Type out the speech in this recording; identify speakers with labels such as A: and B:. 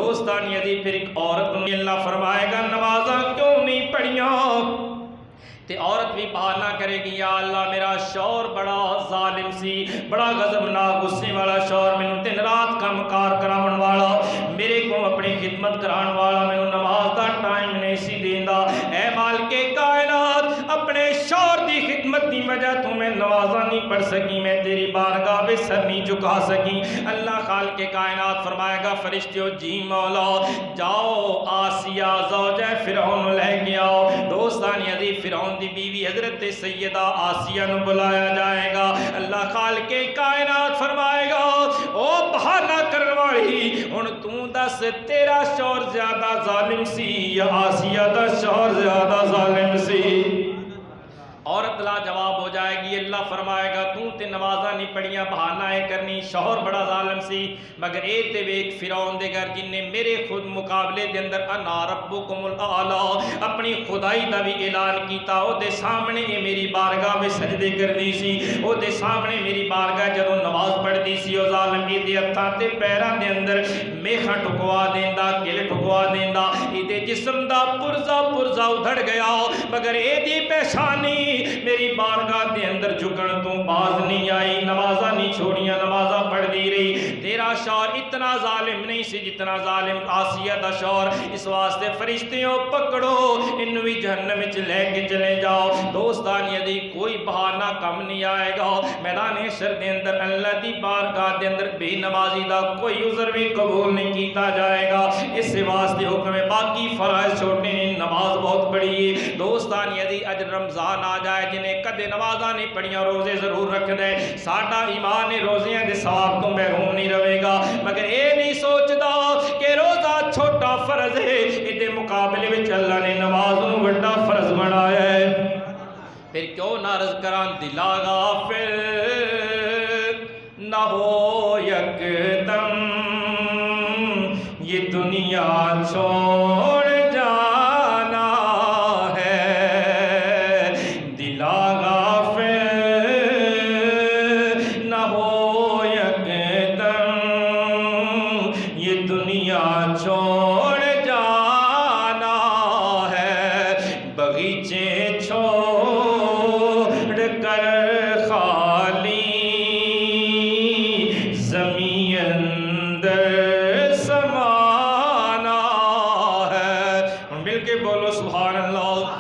A: دوستان عزیز پھر ایک عورت نے اللہ فرمائے گا نمازاں کیوں نہیں پڑھیاں؟ تے عورت بھی بہانہ کرے گی یا اللہ میرا شوہر بڑا ظالم سی، بڑا غضبناک غصے والا شوہر، مینوں دن رات کام کار کراون والا، میرے کو اپنی خدمت کران والا، مینوں نماز دا ٹائم نہیں سی دیندا۔ اے مالک کائنات اپنے شوہر دی خدمت دی وجہ تو میں نمازاں نہیں پڑھ سکی، میں تیری بارگاہ میں سر نہیں جھکا سکی۔ اللہ خالق کائنات فرمائے گا فرشتیوں جی مولا جاؤ آسیہ زوجہ فرعون لے کے آؤ۔ دوستان عزیز فرعون دی بیوی حضرت سیدہ آسیہ نو بلایا جائے گا۔ اللہ خالق کائنات فرمائے گا او بہانہ کرن والی ہن تو دس تیرا شوہر زیادہ ظالم سی یا آسیہ دا شوہر زیادہ ظالم سی؟ عورت لا جواب ہو جائے گی اللہ فرمائے گا تو تے نمازاں نہیں پڑھیاں بہانہ ہے کرنی، شوہر بڑا ظالم سی، مگر اے تے ویک فرعون دے گھر جن نے میرے خود مقابلے دے اندر انا ربکم الاعلی اپنی خدائی دا بھی اعلان کیتا، او دے سامنے اے میری بارگاہ میں سجدے کردی سی، او دے سامنے میری بارگاہ جدوں نماز پڑھدی سی او ظالم دے ہتھاں تے پیراں دے اندر میخاں ٹھکوا دیندا، کل ٹھکوا دیندا، اے دے جسم دا پرزا ادھڑ گیا، مگر اے دی پیشانی میری بارگاہ دے اندر جھکن تو باز نہیں آئی، نمازاں نہیں چھوڑیاں، نمازاں پڑھ دی رہی۔ تیرا شوہر اتنا ظالم نہیں سی جتنا ظالم آسیہ دا شوہر، اس واسطے فرشتیوں پکڑو انہوں بھی جہنم وچ لے کے چلے جاؤ۔ دوستان یدی کوئی بہانہ کم نہیں آئے گا، میدان حشر دے اندر اللہ دی بارگاہ دے اندر بے نمازی دا کوئی عذر بھی قبول نہیں کیتا جائے گا۔ اس واسطے حکم ہے باقی فرائض چھوڑنے نماز بہت بڑی ہے۔ دوستان یدی اج رمضان آ جائے جنہیں کدے نمازاں نہیں پڑھیاں روزے ضرور رکھ دے، ساڈا ایمان روزیاں دے ثواب تو محروم نہیں رہے گا، مگر اے نہیں سوچدا کہ روزہ چھوٹا فرض ہے، اے مقابلے میں اللہ نے نماز نوں بڑا فرض بنایا ہے۔ پھر کیوں نہ عرض کراں دلا غافل نہ ہو یک دم یہ دنیا چھوڑ